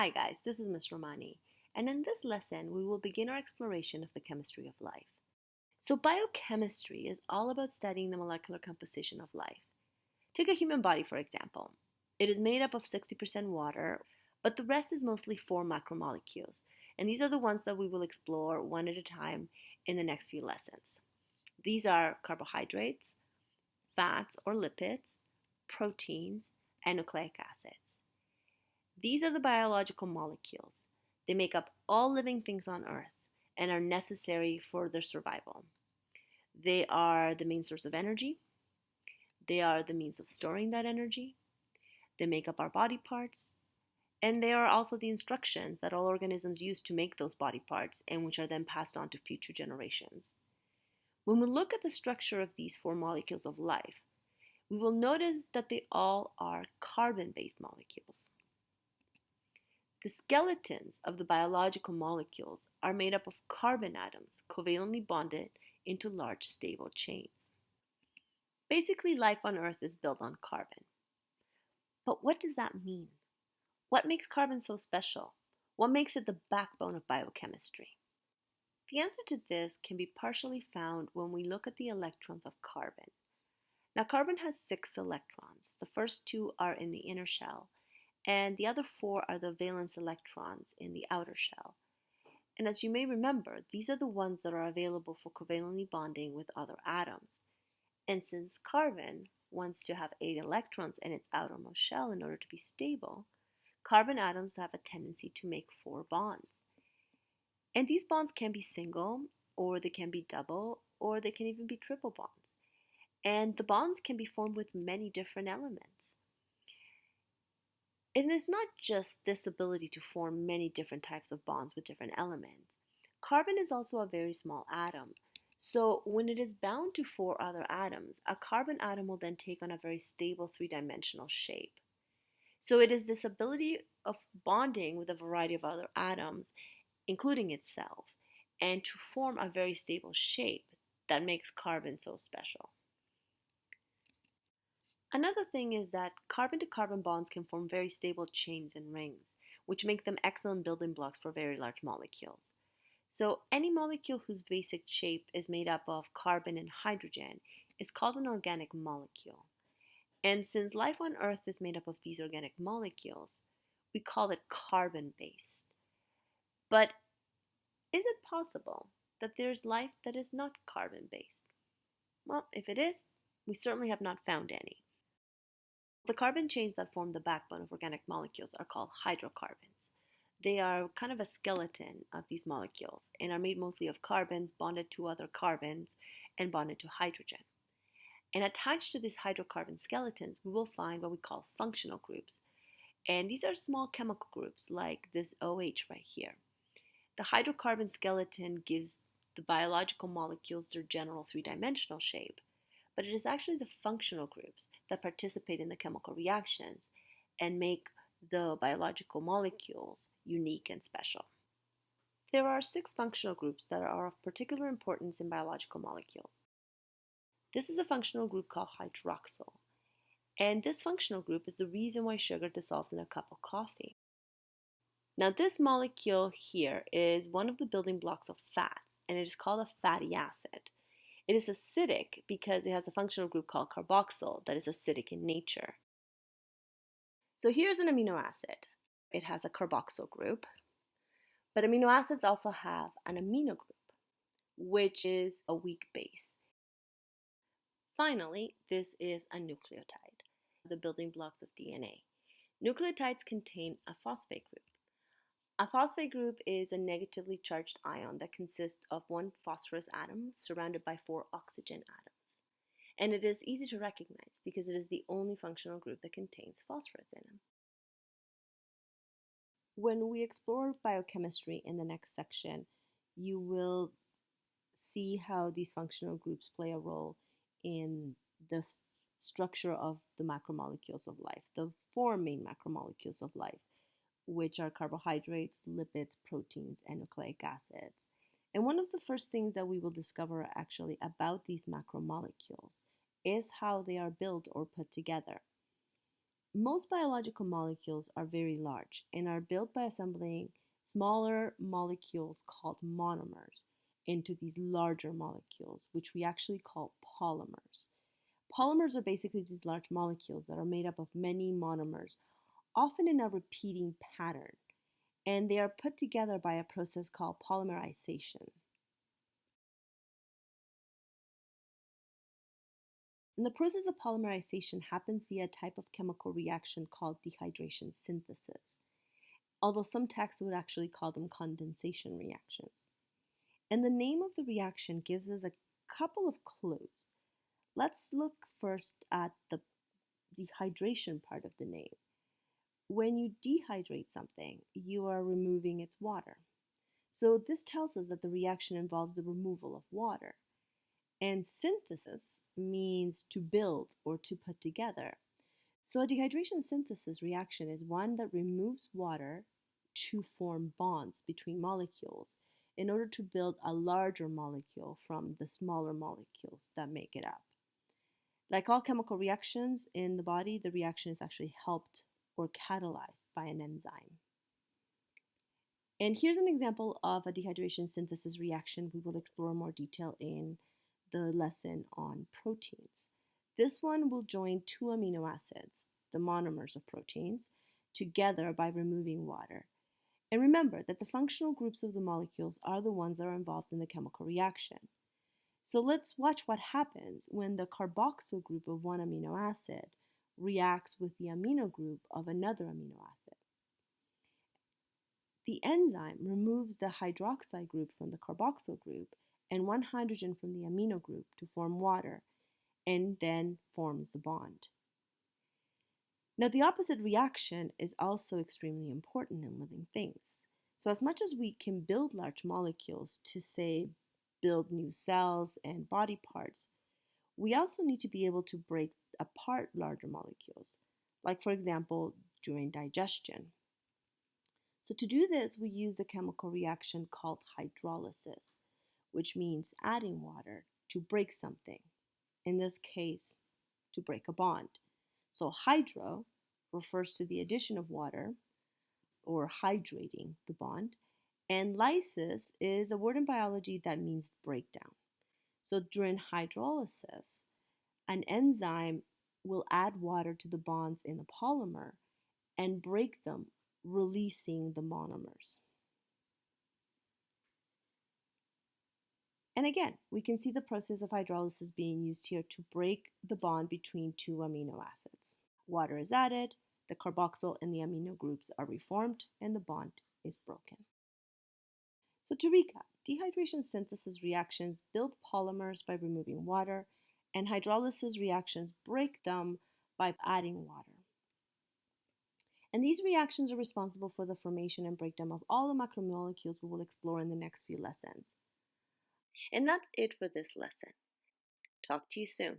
Hi guys, this is Ms. Romani, and in this lesson we will begin our exploration of the chemistry of life. So biochemistry is all about studying the molecular composition of life. Take a human body for example. It is made up of 60% water, but the rest is mostly four macromolecules, and these are the ones that we will explore one at a time in the next few lessons. These are carbohydrates, fats or lipids, proteins, and nucleic acids. These are the biological molecules. They make up all living things on Earth and are necessary for their survival. They are the main source of energy. They are the means of storing that energy. They make up our body parts. And they are also the instructions that all organisms use to make those body parts and which are then passed on to future generations. When we look at the structure of these four molecules of life, we will notice that they all are carbon-based molecules. The skeletons of the biological molecules are made up of carbon atoms covalently bonded into large stable chains. Basically, life on Earth is built on carbon. But what does that mean? What makes carbon so special? What makes it the backbone of biochemistry? The answer to this can be partially found when we look at the electrons of carbon. Now, carbon has 6 electrons. The first 2 are in the inner shell, and the other 4 are the valence electrons in the outer shell. And as you may remember, these are the ones that are available for covalently bonding with other atoms. And since carbon wants to have 8 electrons in its outermost shell in order to be stable, carbon atoms have a tendency to make 4 bonds. And these bonds can be single, or they can be double, or they can even be triple bonds. And the bonds can be formed with many different elements. It is not just this ability to form many different types of bonds with different elements. Carbon is also a very small atom. So when it is bound to 4 other atoms, a carbon atom will then take on a very stable 3-dimensional shape. So it is this ability of bonding with a variety of other atoms, including itself, and to form a very stable shape that makes carbon so special. Another thing is that carbon-to-carbon bonds can form very stable chains and rings, which make them excellent building blocks for very large molecules. So any molecule whose basic shape is made up of carbon and hydrogen is called an organic molecule. And since life on Earth is made up of these organic molecules, we call it carbon-based. But is it possible that there's life that is not carbon-based? Well, if it is, we certainly have not found any. The carbon chains that form the backbone of organic molecules are called hydrocarbons. They are kind of a skeleton of these molecules and are made mostly of carbons bonded to other carbons and bonded to hydrogen. And attached to these hydrocarbon skeletons, we will find what we call functional groups. And these are small chemical groups like this OH right here. The hydrocarbon skeleton gives the biological molecules their general 3-dimensional shape, but it is actually the functional groups that participate in the chemical reactions and make the biological molecules unique and special. There are 6 functional groups that are of particular importance in biological molecules. This is a functional group called hydroxyl, and this functional group is the reason why sugar dissolves in a cup of coffee. Now this molecule here is one of the building blocks of fats, and it is called a fatty acid. It is acidic because it has a functional group called carboxyl that is acidic in nature. So here's an amino acid. It has a carboxyl group, but amino acids also have an amino group, which is a weak base. Finally, this is a nucleotide, the building blocks of DNA. Nucleotides contain a phosphate group. A phosphate group is a negatively charged ion that consists of 1 phosphorus atom surrounded by 4 oxygen atoms. And it is easy to recognize because it is the only functional group that contains phosphorus in it. When we explore biochemistry in the next section, you will see how these functional groups play a role in the structure of the macromolecules of life, the 4 main macromolecules of life, which are carbohydrates, lipids, proteins, and nucleic acids. And one of the first things that we will discover actually about these macromolecules is how they are built or put together. Most biological molecules are very large and are built by assembling smaller molecules called monomers into these larger molecules, which we actually call polymers. Polymers are basically these large molecules that are made up of many monomers, often in a repeating pattern, and they are put together by a process called polymerization. And the process of polymerization happens via a type of chemical reaction called dehydration synthesis, although some texts would actually call them condensation reactions. And the name of the reaction gives us a couple of clues. Let's look first at the dehydration part of the name. When you dehydrate something, you are removing its water. So this tells us that the reaction involves the removal of water. And synthesis means to build or to put together. So a dehydration synthesis reaction is one that removes water to form bonds between molecules in order to build a larger molecule from the smaller molecules that make it up. Like all chemical reactions in the body, the reaction is actually helped or catalyzed by an enzyme. And here's an example of a dehydration synthesis reaction we will explore in more detail in the lesson on proteins. This one will join two amino acids, the monomers of proteins, together by removing water. And remember that the functional groups of the molecules are the ones that are involved in the chemical reaction. So let's watch what happens when the carboxyl group of one amino acid reacts with the amino group of another amino acid. The enzyme removes the hydroxide group from the carboxyl group and one hydrogen from the amino group to form water, and then forms the bond. Now, the opposite reaction is also extremely important in living things. So as much as we can build large molecules to, say, build new cells and body parts, we also need to be able to break apart larger molecules, like, for example, during digestion. So to do this, we use the chemical reaction called hydrolysis, which means adding water to break something. In this case, to break a bond. So hydro refers to the addition of water or hydrating the bond, and lysis is a word in biology that means breakdown. So during hydrolysis, an enzyme will add water to the bonds in the polymer and break them, releasing the monomers. And again, we can see the process of hydrolysis being used here to break the bond between two amino acids. Water is added, the carboxyl and the amino groups are reformed, and the bond is broken. So to recap, dehydration synthesis reactions build polymers by removing water, and hydrolysis reactions break them by adding water. And these reactions are responsible for the formation and breakdown of all the macromolecules we will explore in the next few lessons. And that's it for this lesson. Talk to you soon.